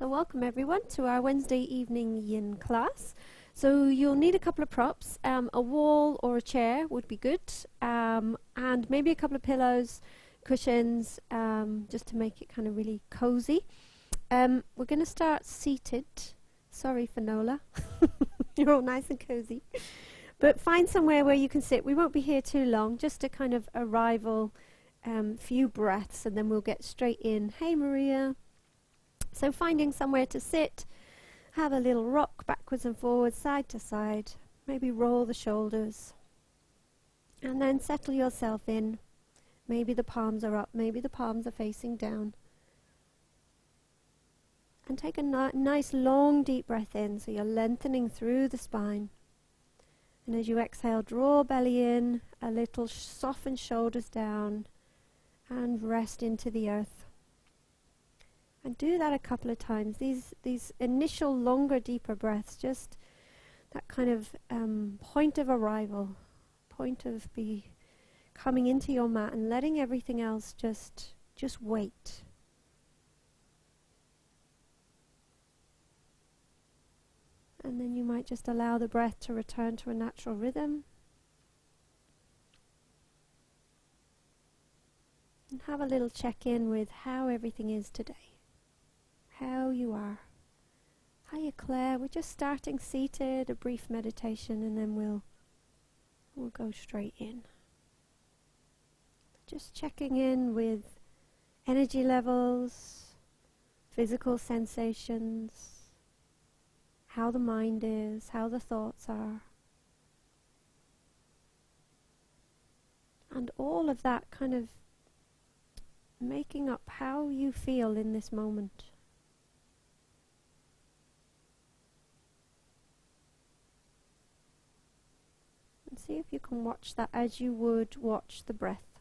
So welcome everyone to our Wednesday evening yin class. So you'll need a couple of props, a wall or a chair would be good, and maybe a couple of pillows, cushions, just to make it kind of really cozy. We're going to start seated. Sorry Finola, you're all nice and cozy. But find somewhere where you can sit. We won't be here too long, just a kind of arrival, few breaths, and then we'll get straight in. Hey Maria. So finding somewhere to sit, have a little rock backwards and forwards, side to side, maybe roll the shoulders, and then settle yourself in. Maybe the palms are up, maybe the palms are facing down. And take a nice long deep breath in, so you're lengthening through the spine. And as you exhale, draw belly in, a little soften shoulders down, and rest into the earth. And do that a couple of times. These initial longer, deeper breaths, just that kind of point of arrival, point of coming into your mat and letting everything else just wait. And then you might just allow the breath to return to a natural rhythm. And have a little check-in with how everything is today. How you are. Hiya Claire, we're just starting seated, a brief meditation, and then we'll go straight in. Just checking in with energy levels, physical sensations, how the mind is, how the thoughts are. And all of that kind of making up how you feel in this moment. And see if you can watch that as you would watch the breath.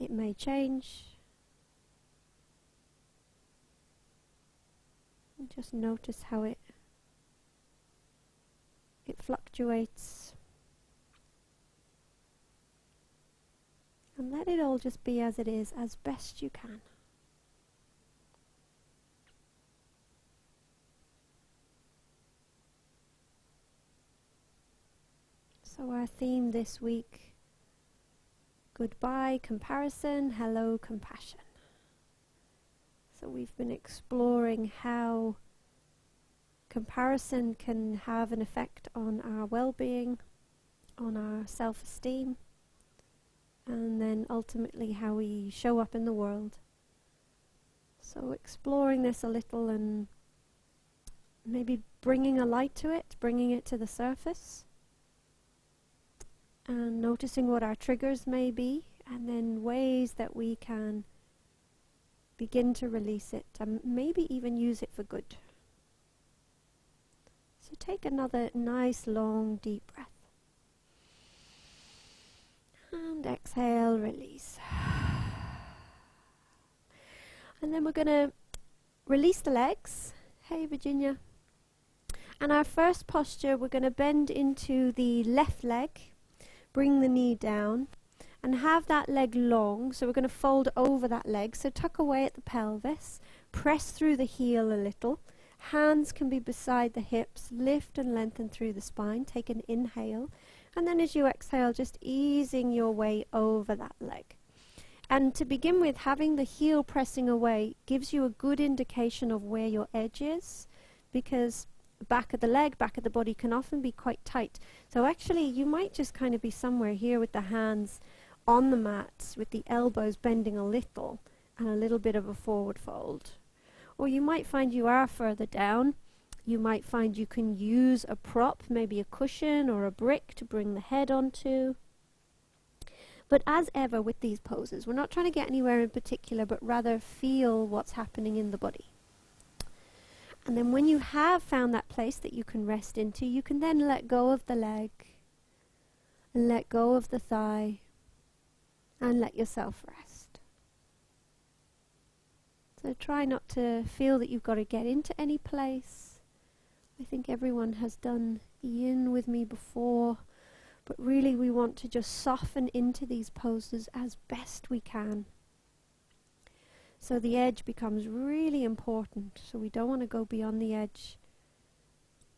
It may change. And just notice how it fluctuates. And let it all just be as it is, as best you can. So our theme this week, goodbye comparison, hello compassion. So we've been exploring how comparison can have an effect on our well-being, on our self-esteem, and then ultimately how we show up in the world. So exploring this a little and maybe bringing a light to it, bringing it to the surface, and noticing what our triggers may be, and then ways that we can begin to release it, and maybe even use it for good. So take another nice long deep breath. And exhale, release. And then we're going to release the legs. Hey Virginia. And our first posture, we're going to bend into the left leg, bring the knee down, and have that leg long. So we're going to fold over that leg. So tuck away at the pelvis, press through the heel a little. Hands can be beside the hips, lift and lengthen through the spine. Take an inhale. And then as you exhale, just easing your way over that leg. And to begin with, having the heel pressing away gives you a good indication of where your edge is, because back of the leg, back of the body can often be quite tight. So actually you might just kind of be somewhere here with the hands on the mat, with the elbows bending a little and a little bit of a forward fold. Or you might find you are further down. You might find you can use a prop, maybe a cushion or a brick to bring the head onto. But as ever with these poses, we're not trying to get anywhere in particular, but rather feel what's happening in the body. And then when you have found that place that you can rest into, you can then let go of the leg and let go of the thigh and let yourself rest. So try not to feel that you've got to get into any place. I think everyone has done yin with me before, but really we want to just soften into these poses as best we can. So the edge becomes really important. So we don't want to go beyond the edge,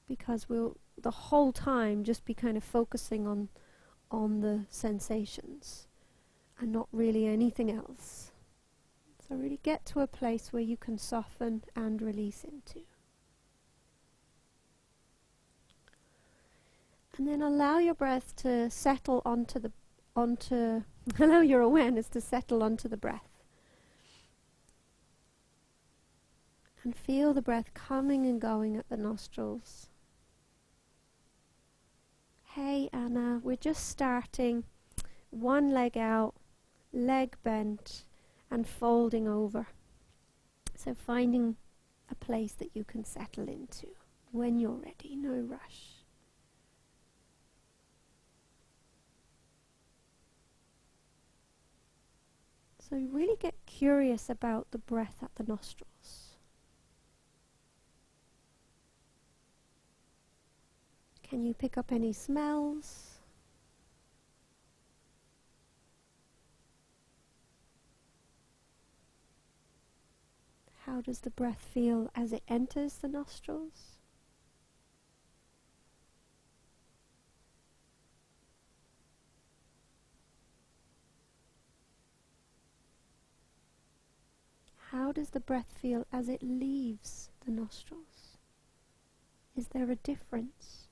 because we'll the whole time just be kind of focusing on the sensations and not really anything else. So really get to a place where you can soften and release into. And then allow your breath to settle allow your awareness to settle onto the breath. And feel the breath coming and going at the nostrils. Hey Anna, we're just starting. One leg out, leg bent, and folding over. So finding a place that you can settle into when you're ready, no rush. So really get curious about the breath at the nostrils. Can you pick up any smells? How does the breath feel as it enters the nostrils? How does the breath feel as it leaves the nostrils? Is there a difference?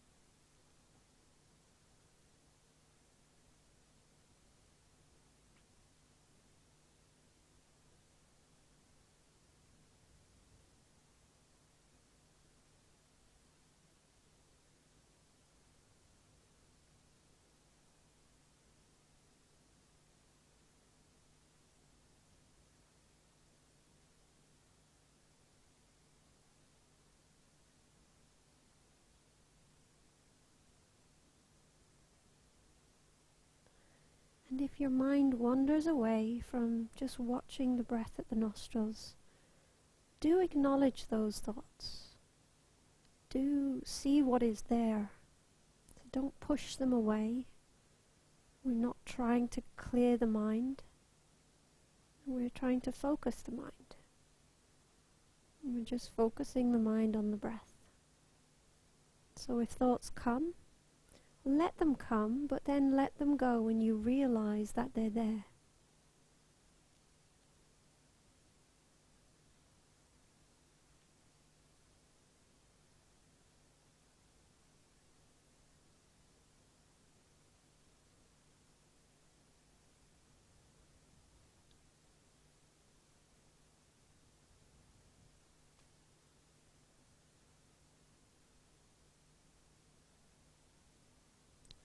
And if your mind wanders away from just watching the breath at the nostrils, do acknowledge those thoughts. Do see what is there. So don't push them away. We're not trying to clear the mind. We're trying to focus the mind. We're just focusing the mind on the breath. So if thoughts come, let them come, but then let them go when you realize that they're there.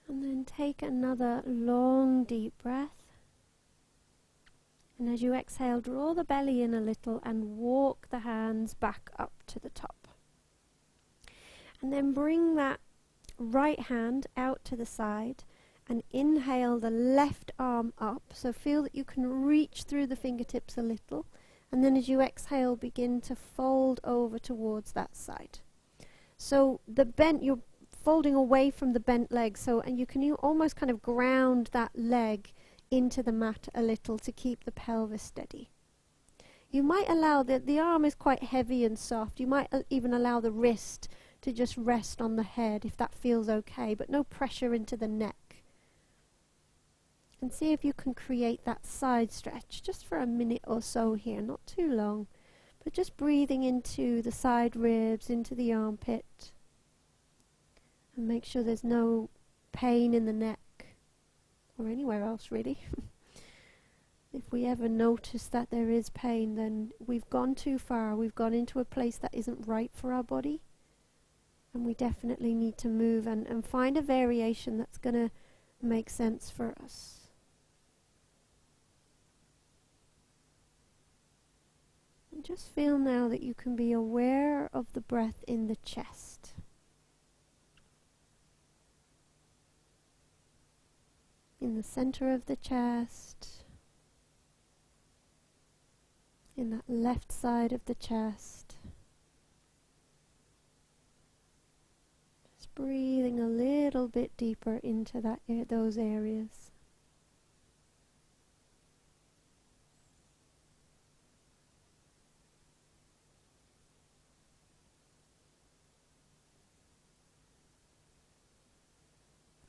And then take another long deep breath. And as you exhale, draw the belly in a little and walk the hands back up to the top. And then bring that right hand out to the side and inhale the left arm up. So feel that you can reach through the fingertips a little. And then as you exhale, begin to fold over towards that side. So you're folding away from the bent leg, and you can almost kind of ground that leg into the mat a little to keep the pelvis steady. You might allow the arm is quite heavy and soft. You might even allow the wrist to just rest on the head if that feels okay, but no pressure into the neck. And see if you can create that side stretch just for a minute or so here, not too long, but just breathing into the side ribs, into the armpit. And make sure there's no pain in the neck or anywhere else really. If we ever notice that there is pain, then we've gone too far. We've gone into a place that isn't right for our body. And we definitely need to move and find a variation that's going to make sense for us. And just feel now that you can be aware of the breath in the chest. In the center of the chest, in that left side of the chest. Just breathing a little bit deeper into those areas.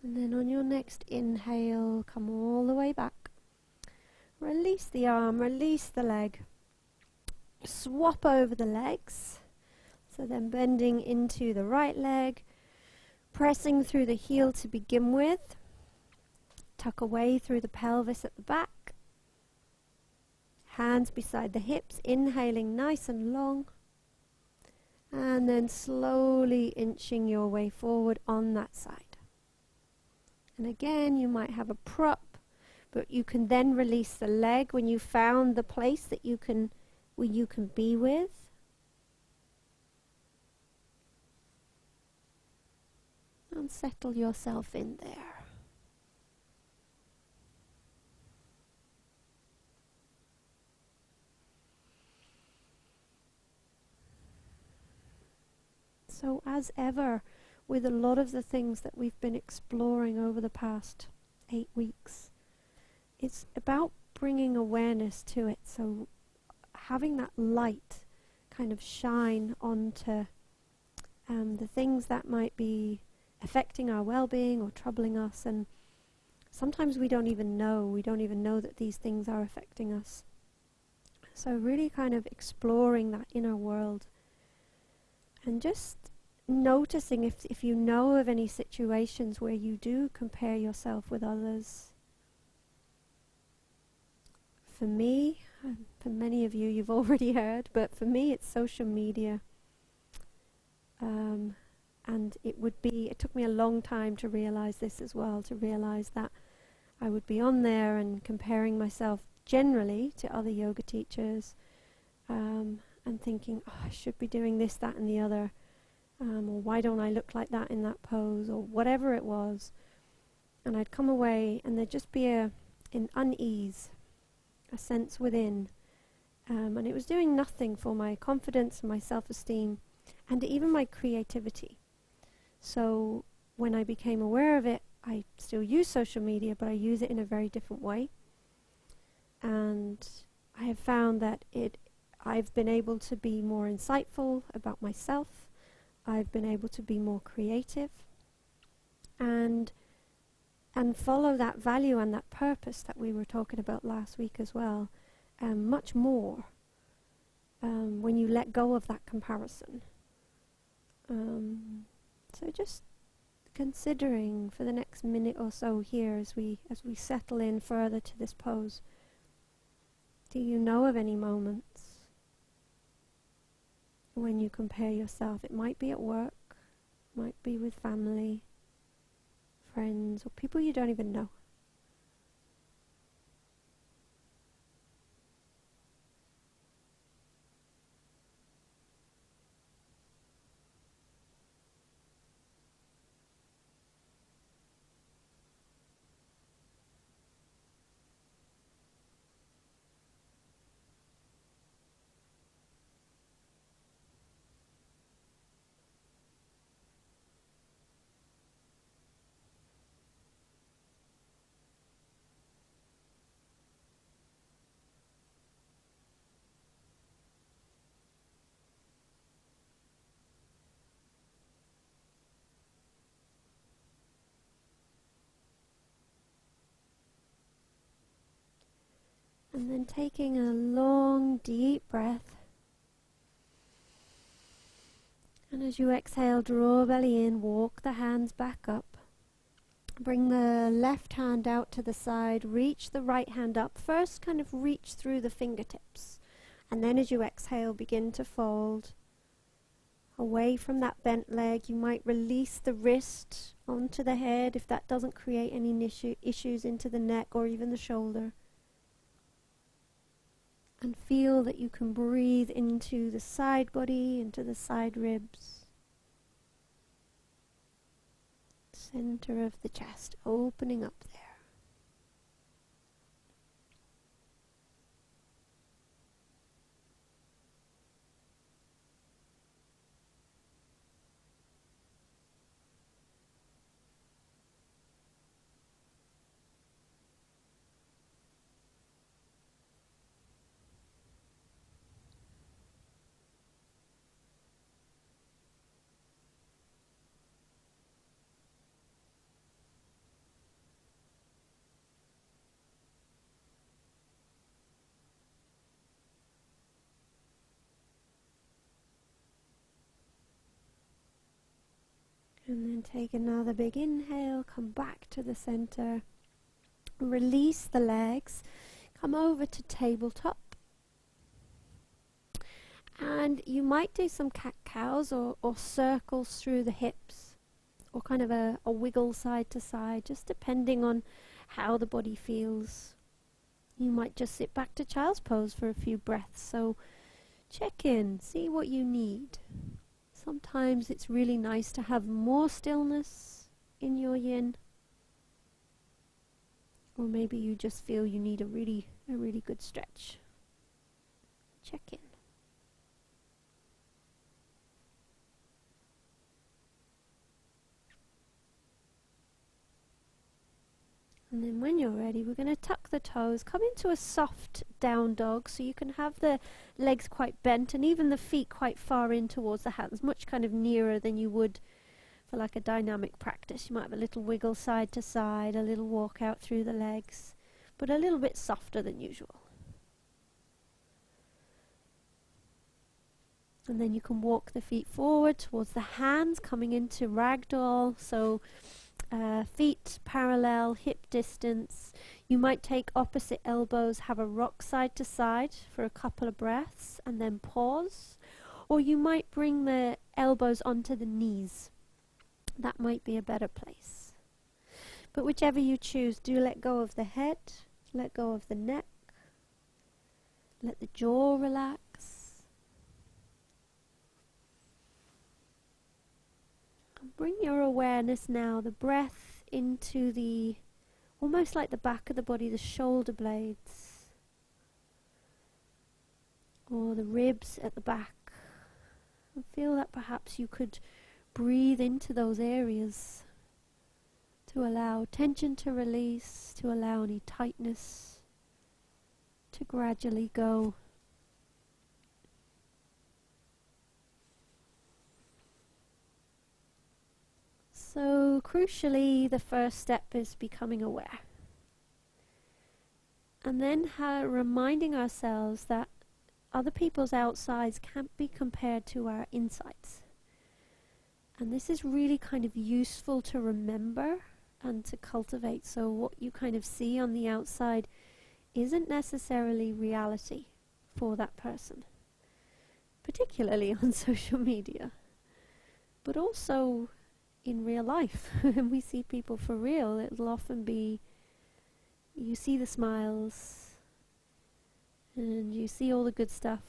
And then on your next inhale, come all the way back. Release the arm, release the leg. Swap over the legs. So then bending into the right leg, pressing through the heel to begin with. Tuck away through the pelvis at the back. Hands beside the hips, inhaling nice and long. And then slowly inching your way forward on that side. And again, you might have a prop, but you can then release the leg when you found the place that you can be with. And settle yourself in there. So as ever, with a lot of the things that we've been exploring over the past 8 weeks, it's about bringing awareness to it. So having that light kind of shine onto the things that might be affecting our well-being or troubling us, and sometimes we don't even know that these things are affecting us. So really kind of exploring that inner world and just noticing if you know of any situations where you do compare yourself with others. For me, for many of you, you've already heard, but for me it's social media. And it took me a long time to realize this as well, to realize that I would be on there and comparing myself generally to other yoga teachers, and thinking, oh, I should be doing this, that and the other, or why don't I look like that in that pose, or whatever it was. And I'd come away and there'd just be an unease, a sense within, and it was doing nothing for my confidence and my self-esteem and even my creativity. So when I became aware of it, I still use social media, but I use it in a very different way. And I have found that I've been able to be more insightful about myself. I've been able to be more creative and follow that value and that purpose that we were talking about last week as well, much more when you let go of that comparison. So just considering for the next minute or so here as we settle in further to this pose, do you know of any moments when you compare yourself? It might be at work, might be with family, friends, or people you don't even know. And then taking a long, deep breath. And as you exhale, draw belly in, walk the hands back up. Bring the left hand out to the side, reach the right hand up. First, kind of reach through the fingertips. And then as you exhale, begin to fold away from that bent leg. You might release the wrist onto the head if that doesn't create any issues into the neck or even the shoulder. And feel that you can breathe into the side body, into the side ribs. Center of the chest, opening up there. And then take another big inhale, come back to the center, release the legs, come over to tabletop. And you might do some cat-cows or circles through the hips, or kind of a wiggle side to side, just depending on how the body feels. You might just sit back to child's pose for a few breaths, so check in, see what you need. Sometimes it's really nice to have more stillness in your yin, or maybe you just feel you need a really good stretch. Check in. And then when you're ready, we're going to tuck the toes, come into a soft down dog, so you can have the legs quite bent and even the feet quite far in towards the hands, much kind of nearer than you would for like a dynamic practice. You might have a little wiggle side to side, a little walk out through the legs, but a little bit softer than usual. And then you can walk the feet forward towards the hands, coming into ragdoll, so feet parallel, hip distance. You might take opposite elbows, have a rock side to side for a couple of breaths and then pause. Or you might bring the elbows onto the knees. That might be a better place. But whichever you choose, do let go of the head, let go of the neck, let the jaw relax. Bring your awareness now, the breath, into the, almost like the back of the body, the shoulder blades, or the ribs at the back. And feel that perhaps you could breathe into those areas to allow tension to release, to allow any tightness to gradually go. So crucially, the first step is becoming aware. And then reminding ourselves that other people's outsides can't be compared to our insides. And this is really kind of useful to remember and to cultivate. So what you kind of see on the outside isn't necessarily reality for that person, particularly on social media, but also in real life. When we see people for real, it'll often be, you see the smiles and you see all the good stuff,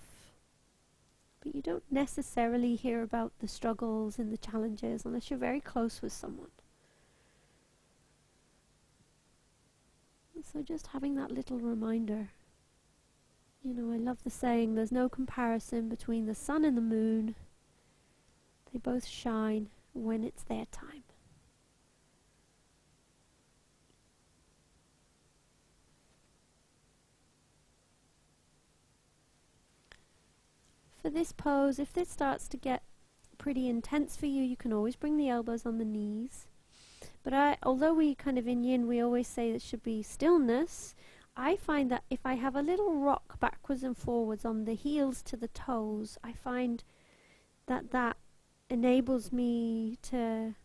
but you don't necessarily hear about the struggles and the challenges unless you're very close with someone. So just having that little reminder. You know, I love the saying, there's no comparison between the sun and the moon. They both shine when it's their time. For this pose, if this starts to get pretty intense for you, you can always bring the elbows on the knees. But although we kind of in yin, we always say there should be stillness, I find that if I have a little rock backwards and forwards on the heels to the toes, I find that that enables me to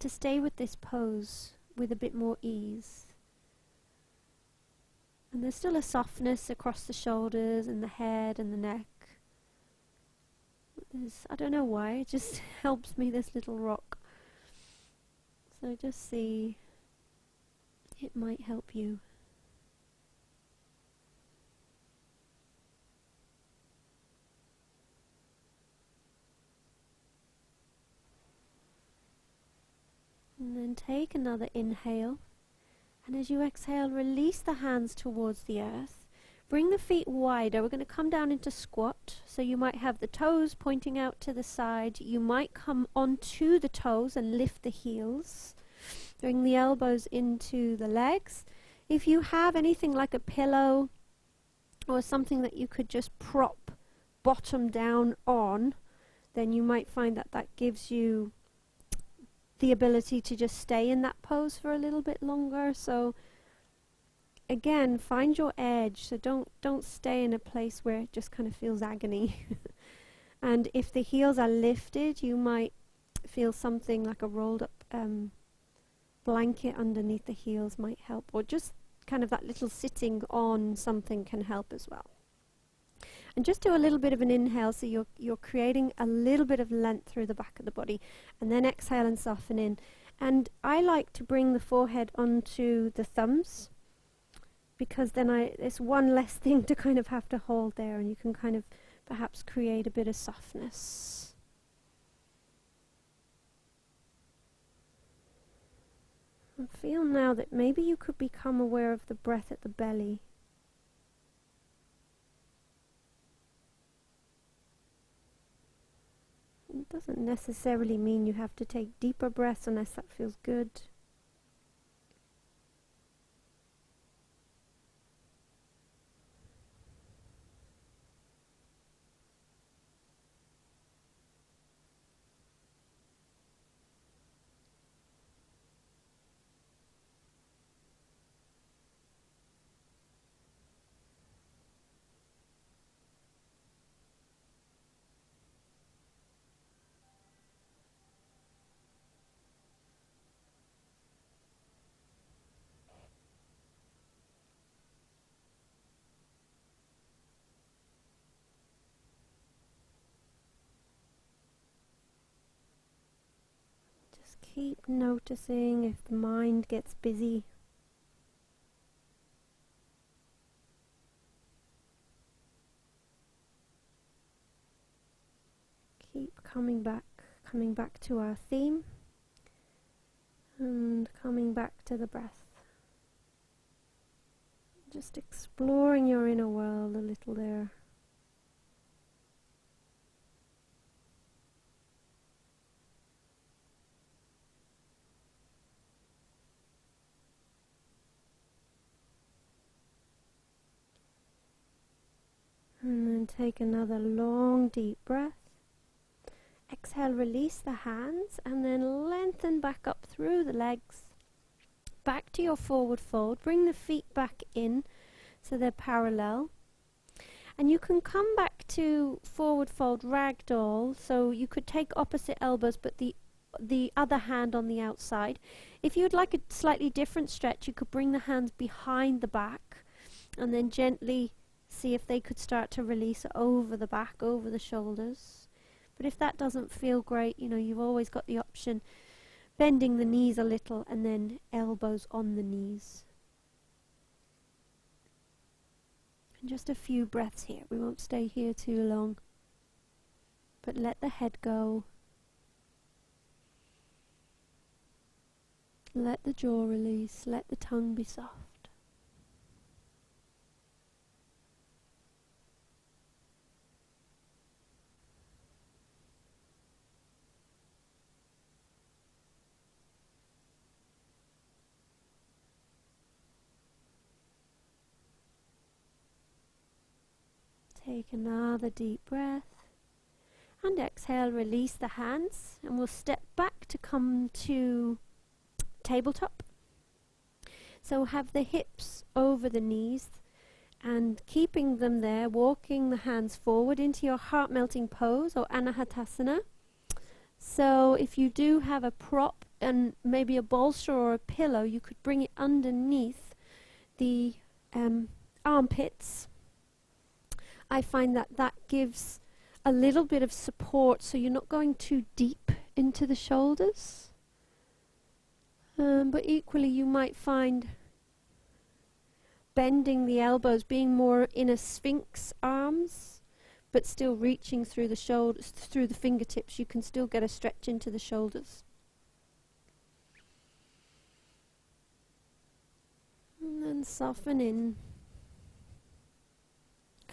stay with this pose with a bit more ease. And there's still a softness across the shoulders and the head and the neck. I don't know why, it just helps me, this little rock. So just see, it might help you. And then take another inhale, and as you exhale, release the hands towards the earth. Bring the feet wider. We're going to come down into squat, so you might have the toes pointing out to the side. You might come onto the toes and lift the heels. Bring the elbows into the legs. If you have anything like a pillow or something that you could just prop bottom down on, then you might find that that gives you the ability to just stay in that pose for a little bit longer. So again, find your edge. So don't stay in a place where it just kind of feels agony. And if the heels are lifted, you might feel something like a rolled up blanket underneath the heels might help, or just kind of that little sitting on something can help as well. And just do a little bit of an inhale, so you're creating a little bit of length through the back of the body, and then exhale and soften in. And I like to bring the forehead onto the thumbs, because then it's one less thing to kind of have to hold there, and you can kind of perhaps create a bit of softness. And feel now that maybe you could become aware of the breath at the belly. It doesn't necessarily mean you have to take deeper breaths unless that feels good. Keep noticing if the mind gets busy. Keep coming back to our theme, and coming back to the breath. Just exploring your inner world a little there. And then take another long deep breath. Exhale, release the hands, and then lengthen back up through the legs. Back to your forward fold. Bring the feet back in so they're parallel. And you can come back to forward fold ragdoll, so you could take opposite elbows but the other hand on the outside. If you'd like a slightly different stretch, you could bring the hands behind the back and then gently see if they could start to release over the back, over the shoulders. But if that doesn't feel great, you know, you've always got the option bending the knees a little and then elbows on the knees. And just a few breaths here. We won't stay here too long. But let the head go. Let the jaw release. Let the tongue be soft. Take another deep breath, and exhale, release the hands, and we'll step back to come to tabletop. So have the hips over the knees and keeping them there, walking the hands forward into your heart melting pose or anahatasana. So if you do have a prop and maybe a bolster or a pillow, you could bring it underneath the armpits. I find that gives a little bit of support, so you're not going too deep into the shoulders. But equally you might find bending the elbows, being more in a sphinx arms, but still reaching through the shoulders, through the fingertips. You can still get a stretch into the shoulders. And then soften in.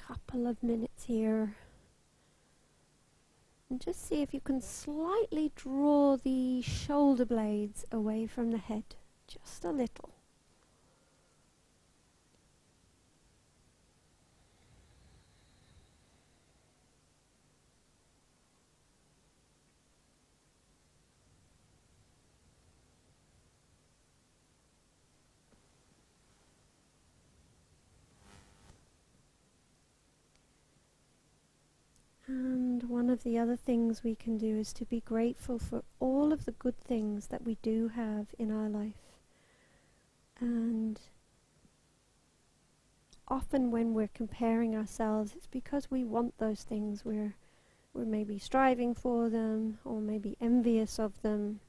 Couple of minutes here, and just see if you can slightly draw the shoulder blades away from the head, just a little. And one of the other things we can do is to be grateful for all of the good things that we do have in our life. And often when we're comparing ourselves, it's because we want those things. We're maybe striving for them, or maybe envious of them.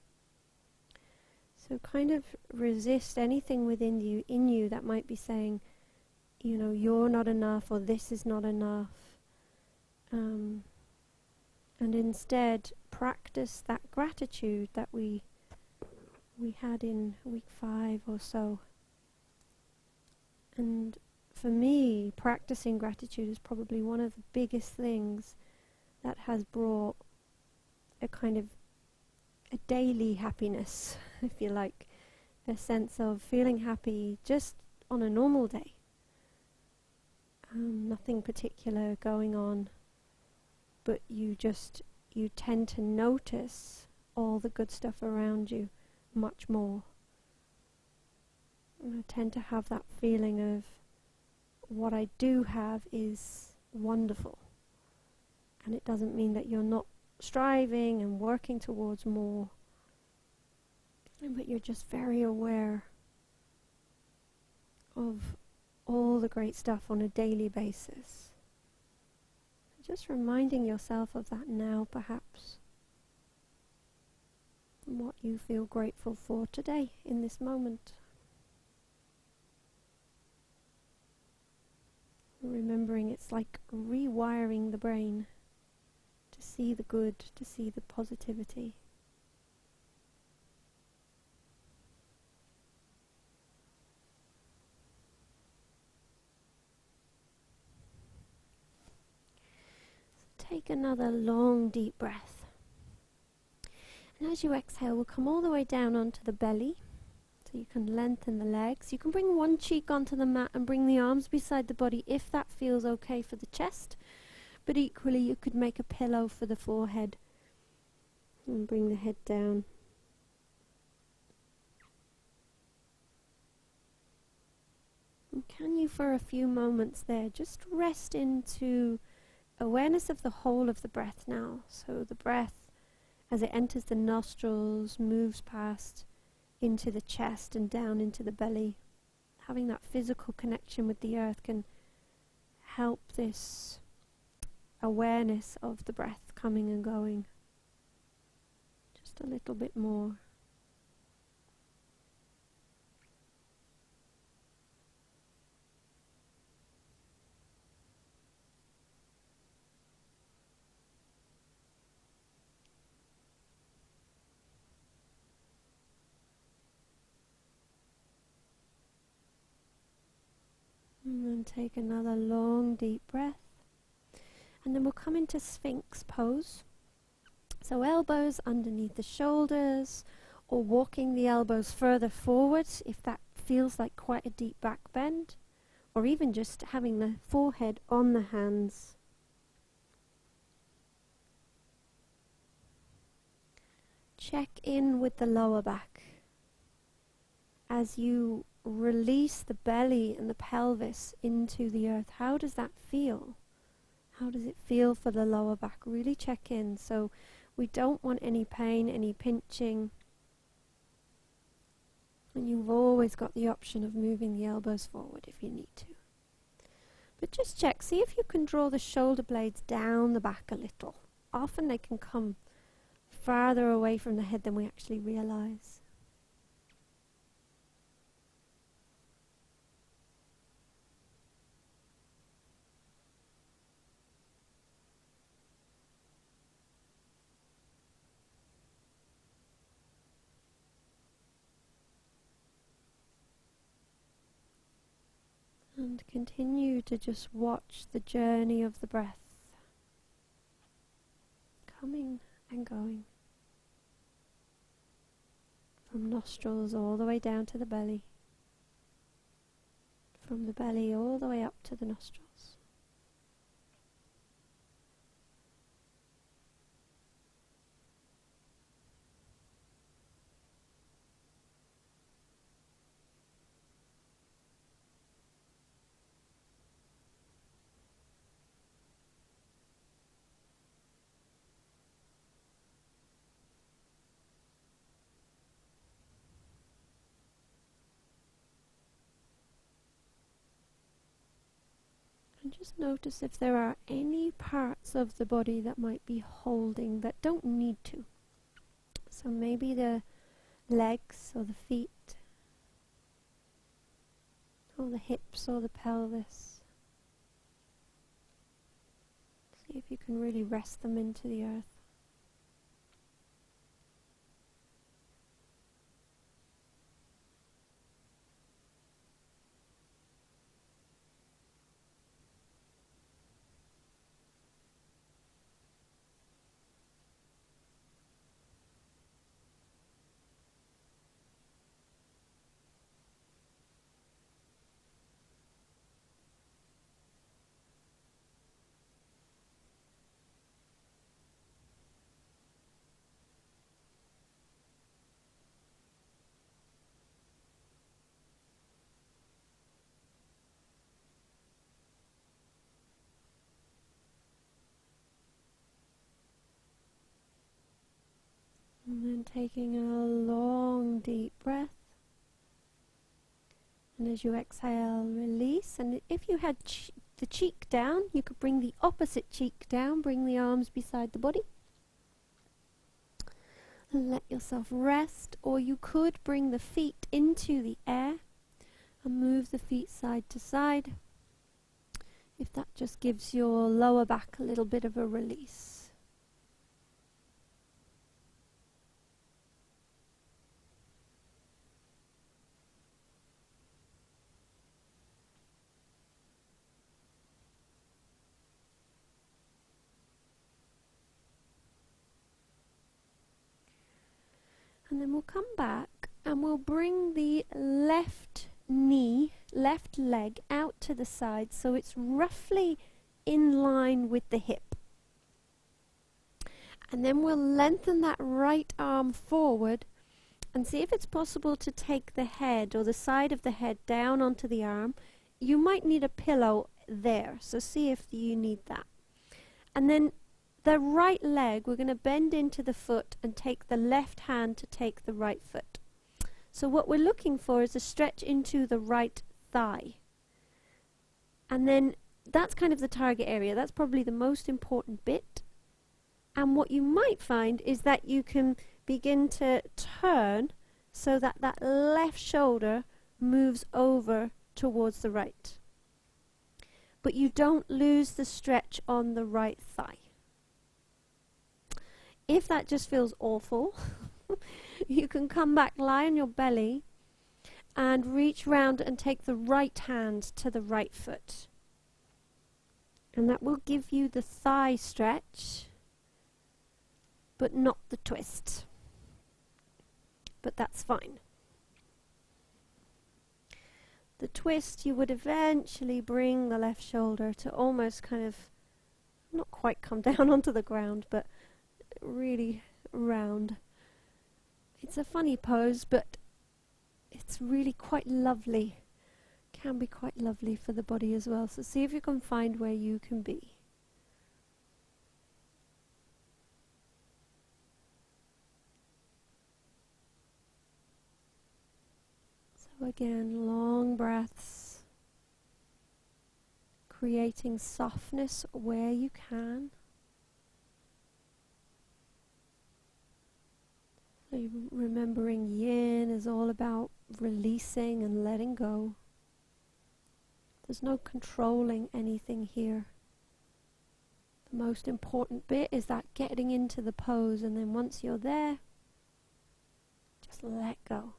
So kind of resist anything within you, in you, that might be saying, you know, you're not enough, or this is not enough. And instead practice that gratitude that we had in week 5 or so. And for me, practicing gratitude is probably one of the biggest things that has brought a kind of a daily happiness, if you like, a sense of feeling happy just on a normal day. Nothing particular going on, but you tend to notice all the good stuff around you much more. And I tend to have that feeling of what I do have is wonderful. And it doesn't mean that you're not striving and working towards more, but you're just very aware of all the great stuff on a daily basis. Just reminding yourself of that now, perhaps, and what you feel grateful for today in this moment. Remembering it's like rewiring the brain to see the good, to see the positivity. Take another long deep breath. And as you exhale, we'll come all the way down onto the belly. So you can lengthen the legs. You can bring one cheek onto the mat and bring the arms beside the body if that feels okay for the chest. But equally you could make a pillow for the forehead and bring the head down. And can you, for a few moments there, just rest into awareness of the whole of the breath now. So the breath, as it enters the nostrils, moves past into the chest and down into the belly. Having that physical connection with the earth can help this awareness of the breath coming and going just a little bit more. And then take another long deep breath. And then we'll come into Sphinx pose. So elbows underneath the shoulders, or walking the elbows further forward if that feels like quite a deep back bend, or even just having the forehead on the hands. Check in with the lower back. As you release the belly and the pelvis into the earth, how does that feel? How does it feel for the lower back? Really check in. So we don't want any pain, any pinching. And you've always got the option of moving the elbows forward if you need to. But just check, see if you can draw the shoulder blades down the back a little. Often they can come farther away from the head than we actually realize. And continue to just watch the journey of the breath, coming and going, from nostrils all the way down to the belly, from the belly all the way up to the nostrils. Just notice if there are any parts of the body that might be holding that don't need to. So maybe the legs or the feet, or the hips or the pelvis. See if you can really rest them into the earth. And then taking a long deep breath. And as you exhale, release. And if you had the cheek down, you could bring the opposite cheek down, bring the arms beside the body. And let yourself rest, or you could bring the feet into the air and move the feet side to side, if that just gives your lower back a little bit of a release. And then we'll come back and we'll bring the left knee, left leg out to the side so it's roughly in line with the hip. And then we'll lengthen that right arm forward and see if it's possible to take the head or the side of the head down onto the arm. You might need a pillow there, so see if you need that. And then the right leg, we're going to bend into the foot and take the left hand to take the right foot. So what we're looking for is a stretch into the right thigh. And then that's kind of the target area. That's probably the most important bit. And what you might find is that you can begin to turn so that that left shoulder moves over towards the right. But you don't lose the stretch on the right thigh. If that just feels awful, you can come back, lie on your belly, and reach round and take the right hand to the right foot. And that will give you the thigh stretch, but not the twist. But that's fine. The twist, you would eventually bring the left shoulder to almost kind of, not quite come down onto the ground, but really round. It's a funny pose, but it's really quite lovely. Can be quite lovely for the body as well. So see if you can find where you can be. So again, long breaths, creating softness where you can. So remembering Yin is all about releasing and letting go. There's no controlling anything here. The most important bit is that getting into the pose, and then once you're there, just let go.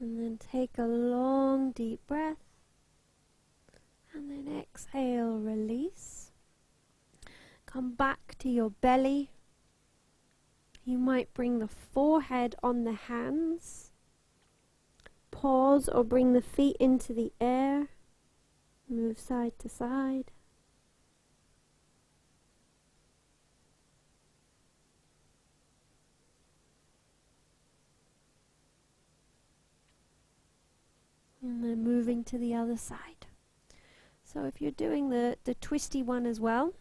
And then take a long deep breath. And then exhale, release. Come back to your belly. You might bring the forehead on the hands. Pause or bring the feet into the air. Move side to side. And then moving to the other side. So if you're doing the twisty one as well,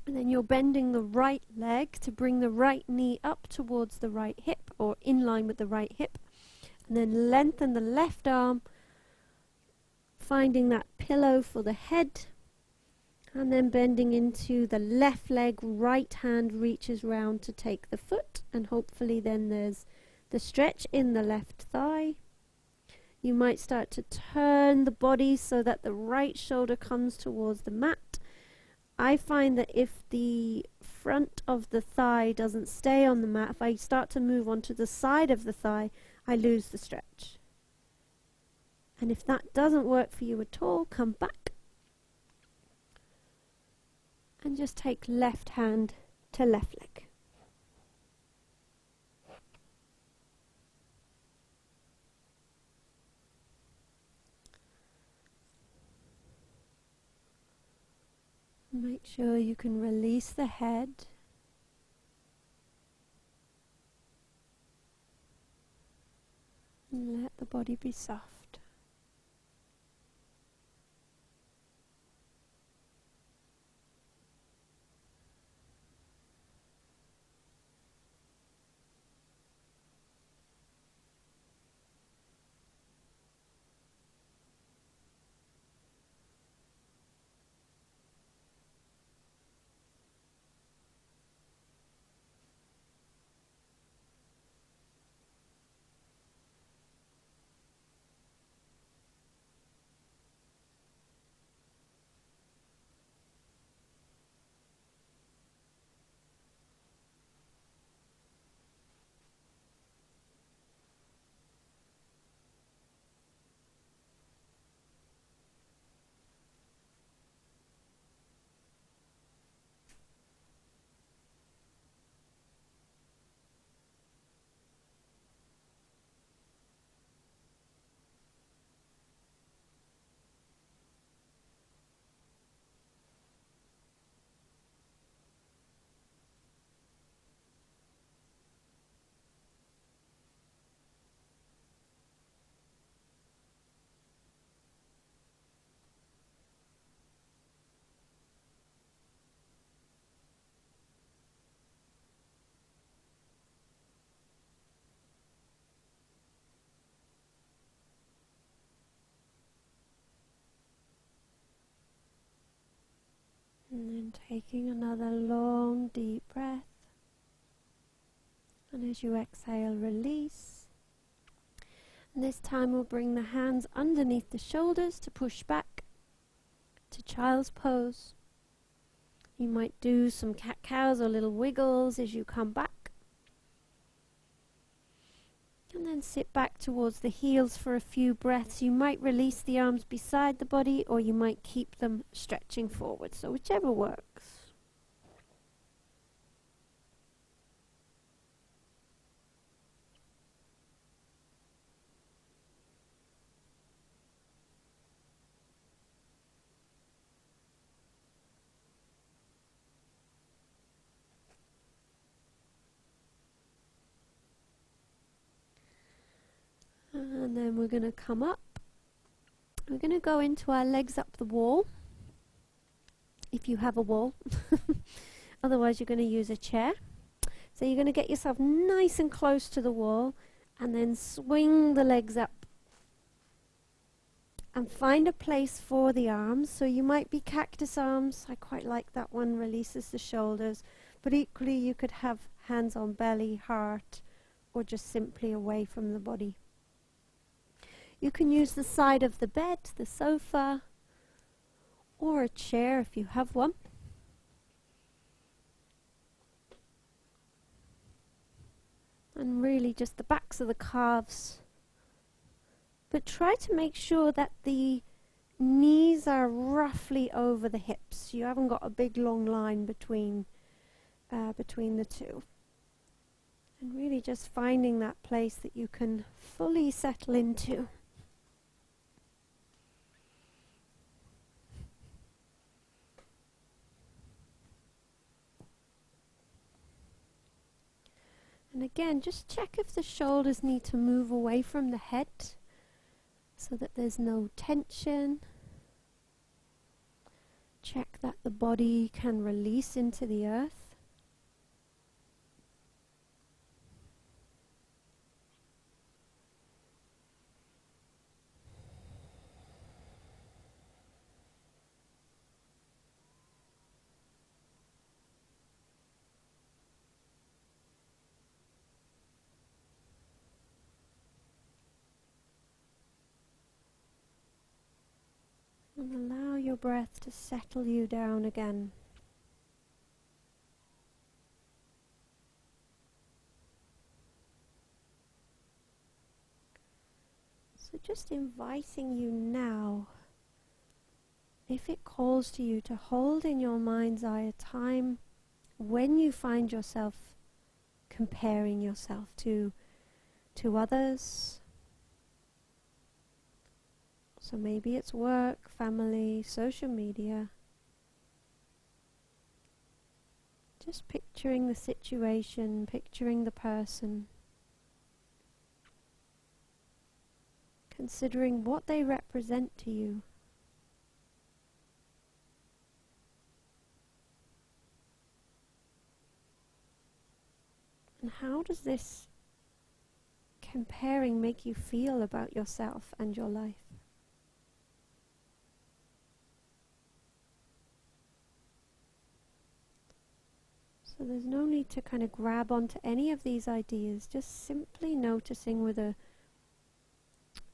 and then you're bending the right leg to bring the right knee up towards the right hip or in line with the right hip. And then lengthen the left arm, finding that pillow for the head. And then bending into the left leg, right hand reaches round to take the foot. And hopefully then there's the stretch in the left thigh. You might start to turn the body so that the right shoulder comes towards the mat. I find that if the front of the thigh doesn't stay on the mat, if I start to move onto the side of the thigh, I lose the stretch. And if that doesn't work for you at all, come back. And just take left hand to left leg. Make sure you can release the head. And let the body be soft. And then taking another long deep breath. And as you exhale, release. And this time we'll bring the hands underneath the shoulders to push back to child's pose. You might do some cat-cows or little wiggles as you come back. And then sit back towards the heels for a few breaths. You might release the arms beside the body, or you might keep them stretching forward. So whichever works. And then we're going to come up. We're going to go into our legs up the wall, if you have a wall. Otherwise you're going to use a chair. So you're going to get yourself nice and close to the wall and then swing the legs up. And find a place for the arms. So you might be cactus arms. I quite like that one, releases the shoulders. But equally you could have hands on belly, heart, or just simply away from the body. You can use the side of the bed, the sofa, or a chair if you have one. And really just the backs of the calves But try to make sure that the knees are roughly over the hips. You haven't got a big long line between the two. And really just finding that place that you can fully settle into. And again, just check if the shoulders need to move away from the head so that there's no tension. Check that the body can release into the earth. And allow your breath to settle you down again. So just inviting you now, if it calls to you, to hold in your mind's eye a time when you find yourself comparing yourself to others. So maybe it's work, family, social media. Just picturing the situation, picturing the person. Considering what they represent to you. And how does this comparing make you feel about yourself and your life? So there's no need to kind of grab onto any of these ideas, just simply noticing with a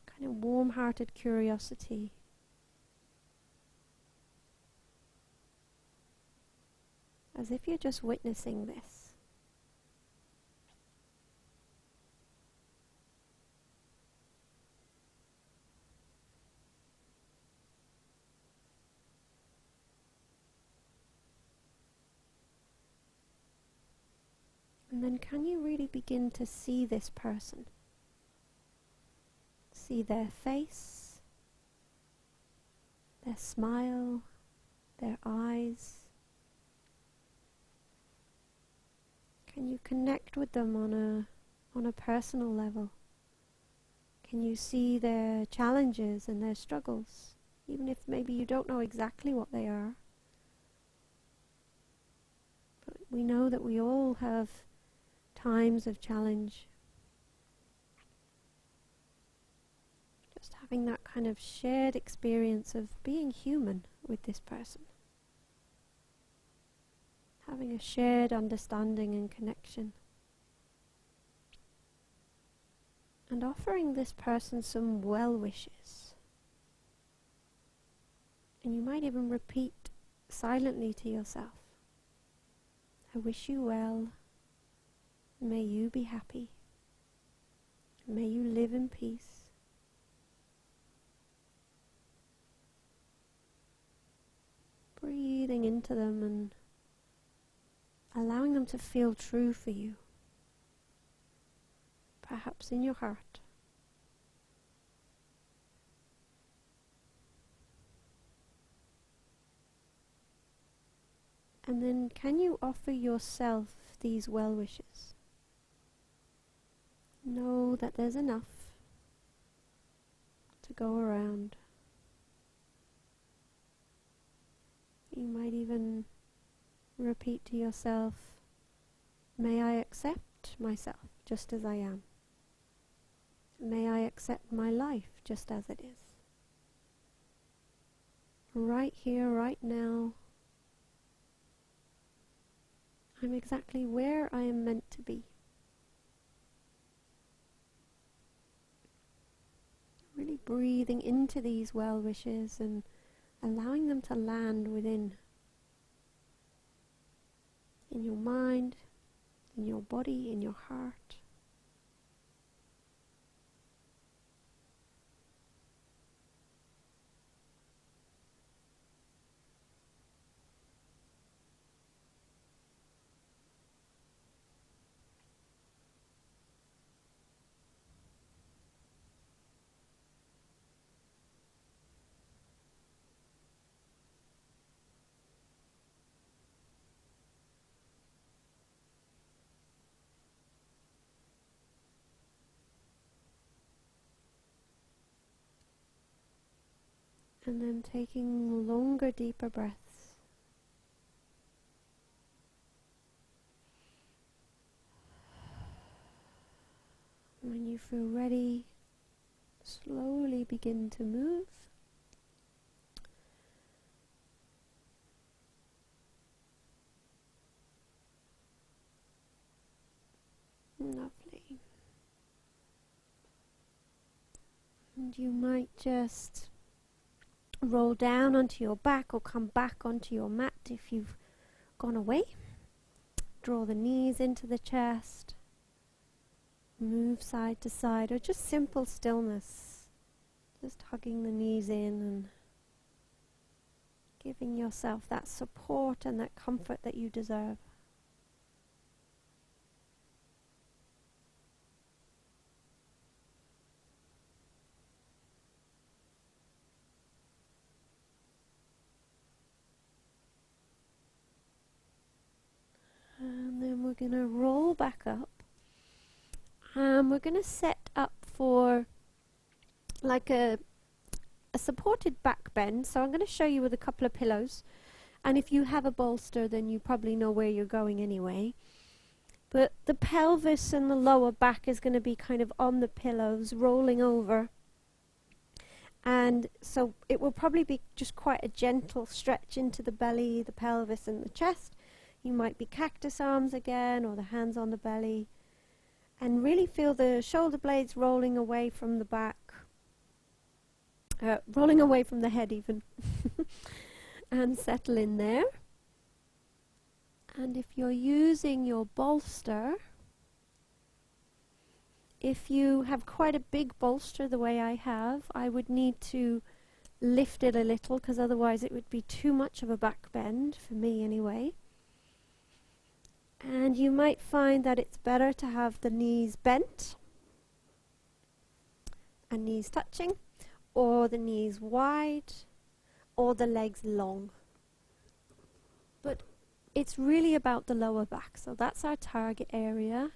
kind of warm-hearted curiosity. As if you're just witnessing this. And then can you really begin to see this person? See their face, their smile, their eyes. Can you connect with them on a personal level? Can you see their challenges and their struggles, even if maybe you don't know exactly what they are? But we know that we all have times of challenge. Just having that kind of shared experience of being human with this person. Having a shared understanding and connection. And offering this person some well wishes. And you might even repeat silently to yourself, I wish you well. May you be happy. May you live in peace. Breathing into them and allowing them to feel true for you. Perhaps in your heart. And then can you offer yourself these well wishes? Know that there's enough to go around. You might even repeat to yourself, may I accept myself just as I am. May I accept my life just as it is. Right here, right now, I'm exactly where I am meant to be. Really breathing into these well wishes and allowing them to land within. In your mind, in your body, in your heart. And then taking longer, deeper breaths. When you feel ready, slowly begin to move. Lovely. And you might just roll down onto your back or come back onto your mat if you've gone away. Draw the knees into the chest. Move side to side, or just simple stillness. Just hugging the knees in and giving yourself that support and that comfort that you deserve. And then we're going to roll back up. We're going to set up for like a supported back bend. So I'm going to show you with a couple of pillows. And if you have a bolster, then you probably know where you're going anyway. But the pelvis and the lower back is going to be kind of on the pillows, rolling over. And so it will probably be just quite a gentle stretch into the belly, the pelvis and the chest. You might be cactus arms again, or the hands on the belly. And really feel the shoulder blades rolling away from the back. Rolling away from the head even. And settle in there. And if you're using your bolster, if you have quite a big bolster the way I have, I would need to lift it a little, because otherwise it would be too much of a back bend, for me anyway. And you might find that it's better to have the knees bent and knees touching, or the knees wide, or the legs long. But it's really about the lower back, so that's our target area.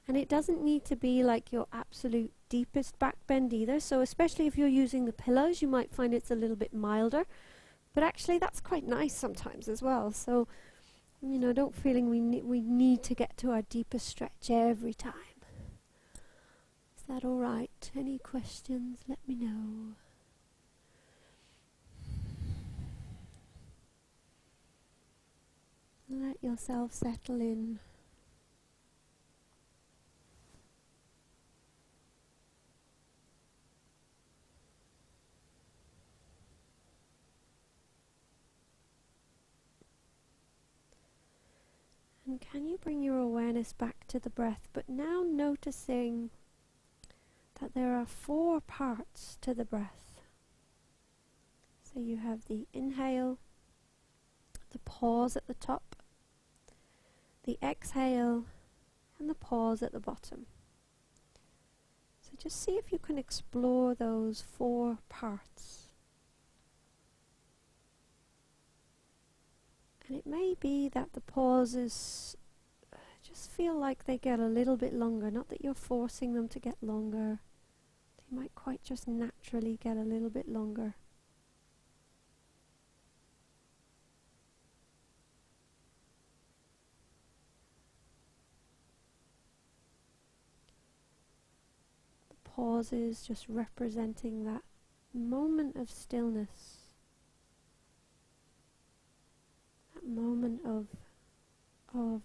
And it doesn't need to be like your absolute deepest back bend either, so especially if you're using the pillows, you might find it's a little bit milder, but actually that's quite nice sometimes as well. So, you know, don't feeling we need to get to our deepest stretch every time. Is that all right? Any questions? Let me know. Let yourself settle in. And can you bring your awareness back to the breath, but now noticing that there are 4 parts to the breath. So you have the inhale, the pause at the top, the exhale, and the pause at the bottom. So just see if you can explore those 4 parts. And it may be that the pauses just feel like they get a little bit longer, not that you're forcing them to get longer. They might quite just naturally get a little bit longer. The pauses just representing that moment of stillness. Moment of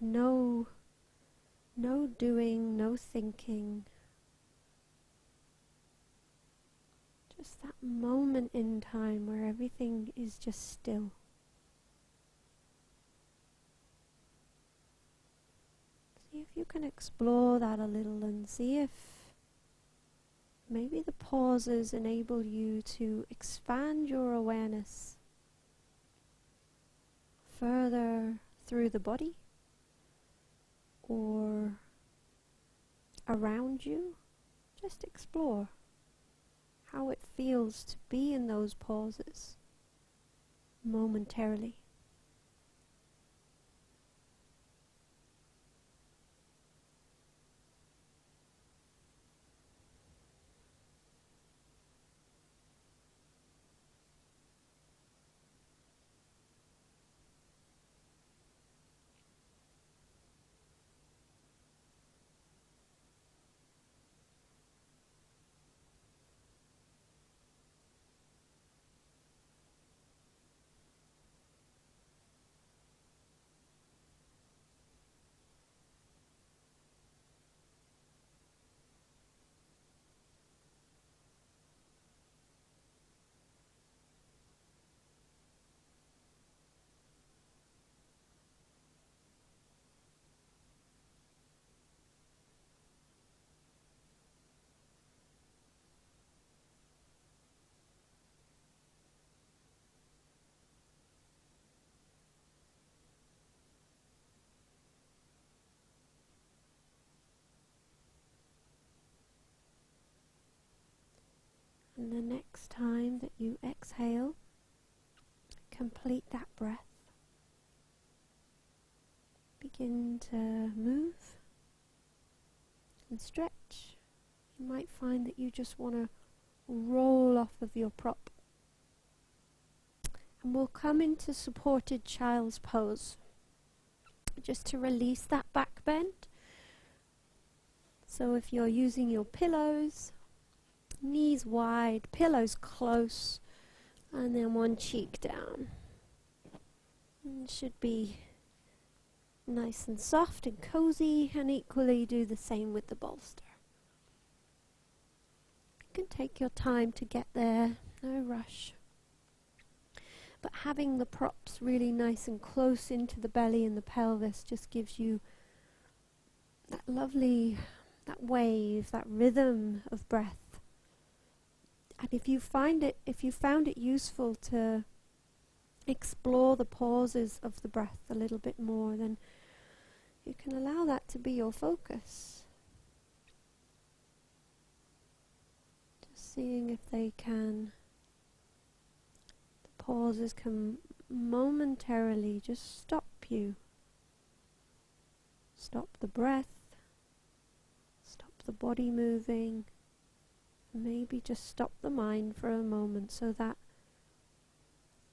no doing, no thinking. Just that moment in time where everything is just still. See if you can explore that a little and see if maybe the pauses enable you to expand your awareness further through the body or around you. Just explore how it feels to be in those pauses momentarily. And the next time that you exhale, complete that breath. Begin to move and stretch. You might find that you just want to roll off of your prop. And we'll come into supported child's pose, just to release that back bend. So if you're using your pillows, knees wide, pillows close, and then one cheek down. And it should be nice and soft and cozy, and equally do the same with the bolster. You can take your time to get there, no rush. But having the props really nice and close into the belly and the pelvis just gives you that lovely, that wave, that rhythm of breath. And if you found it useful to explore the pauses of the breath a little bit more, then you can allow that to be your focus. Just seeing if the pauses can momentarily just stop you. Stop the breath, stop the body moving, maybe just stop the mind for a moment, so that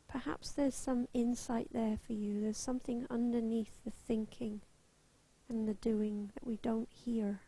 perhaps there's some insight there for you. There's something underneath the thinking and the doing that we don't hear.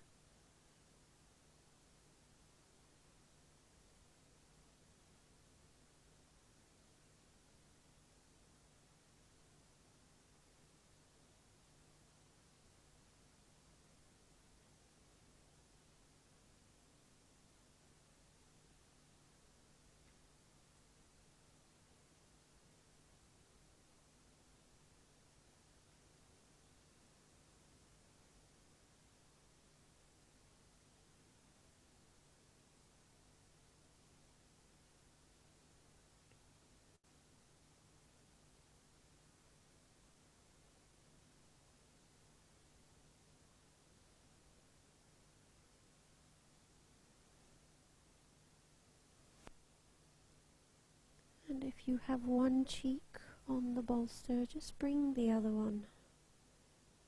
And if you have one cheek on the bolster, just bring the other one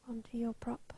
onto your prop.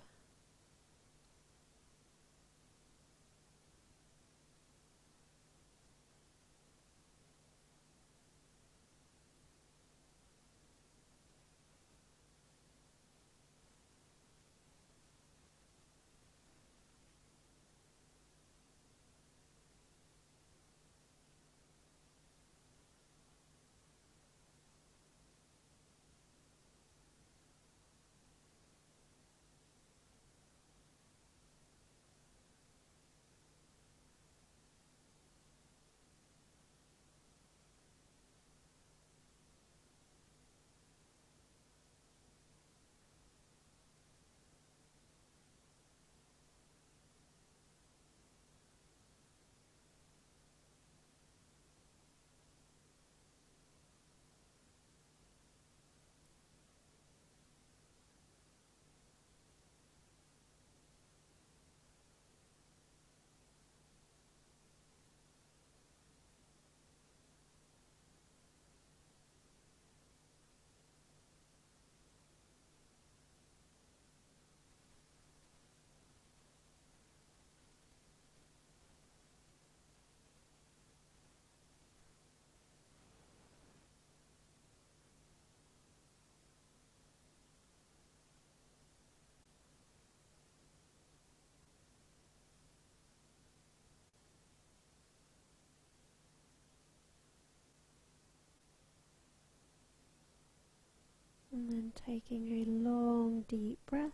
And then taking a long, deep breath.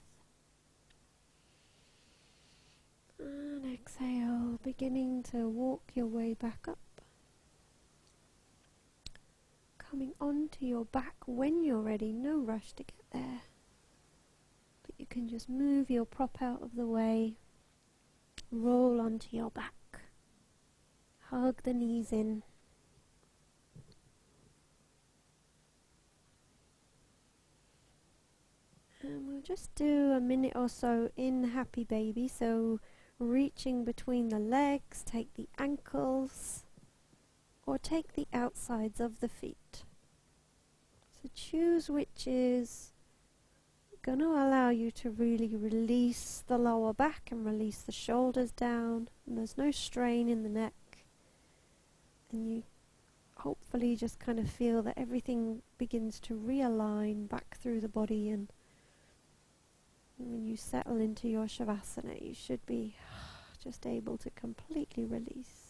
And exhale, beginning to walk your way back up. Coming onto your back when you're ready, no rush to get there. But you can just move your prop out of the way, roll onto your back, hug the knees in. And we'll just do a minute or so in Happy Baby, so reaching between the legs, take the ankles, or take the outsides of the feet. So choose which is going to allow you to really release the lower back and release the shoulders down, and there's no strain in the neck, and you hopefully just kind of feel that everything begins to realign back through the body, and when you settle into your Shavasana you should be just able to completely release.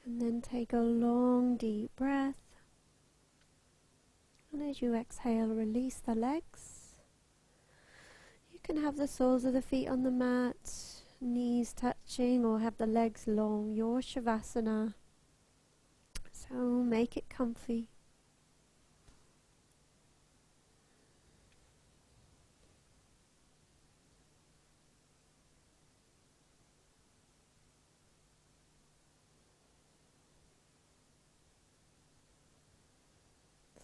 And then take a long deep breath, and as you exhale, release the legs. You can have the soles of the feet on the mat, knees touching, or have the legs long, your Shavasana. So make it comfy.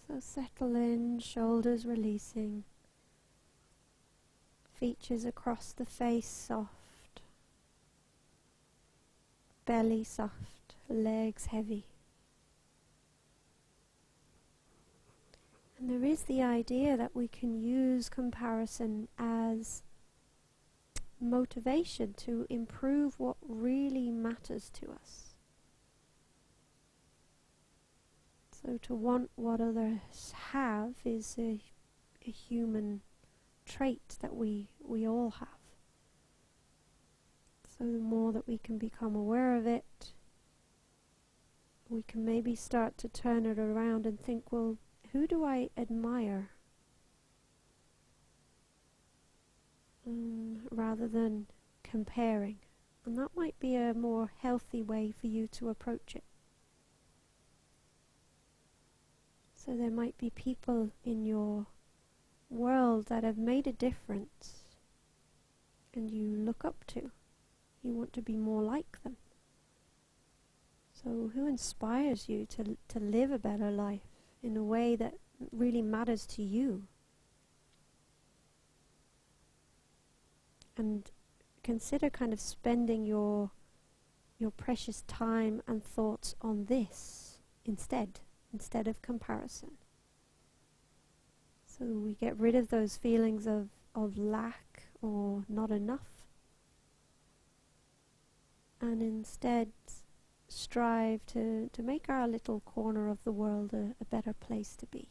So settle in, shoulders releasing, features across the face soft, belly soft, legs heavy. And there is the idea that we can use comparison as motivation to improve what really matters to us. So to want what others have is a human trait that we all have. So the more that we can become aware of it, we can maybe start to turn it around and think, well, who do I admire? Rather than comparing. And that might be a more healthy way for you to approach it. So there might be people in your world that have made a difference and you look up to. You want to be more like them. So who inspires you to live a better life in a way that really matters to you? And consider kind of spending your precious time and thoughts on this instead of comparison. So we get rid of those feelings of lack or not enough, and instead strive to make our little corner of the world a better place to be.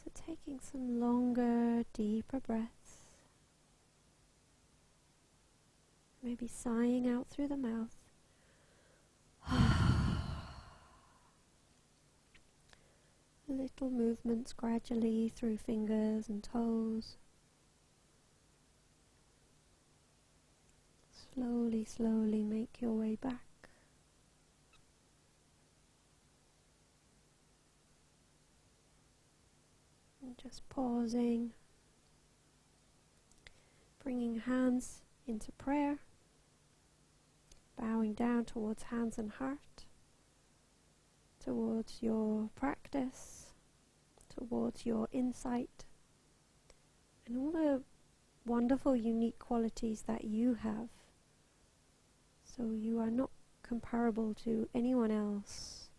So taking some longer, deeper breaths. Maybe sighing out through the mouth. Little movements gradually through fingers and toes. Slowly, slowly make your way back. And just pausing, bringing hands into prayer, bowing down towards hands and heart, towards your practice, towards your insight, and all the wonderful, unique qualities that you have. So you are not comparable to anyone else.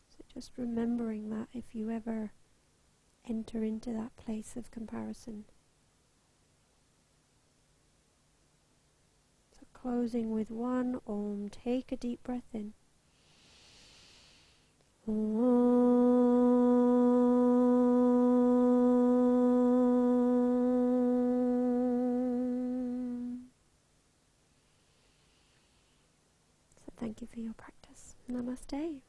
So just remembering that if you ever enter into that place of comparison. So closing with one Om. Take a deep breath in. So thank you for your practice. Namaste.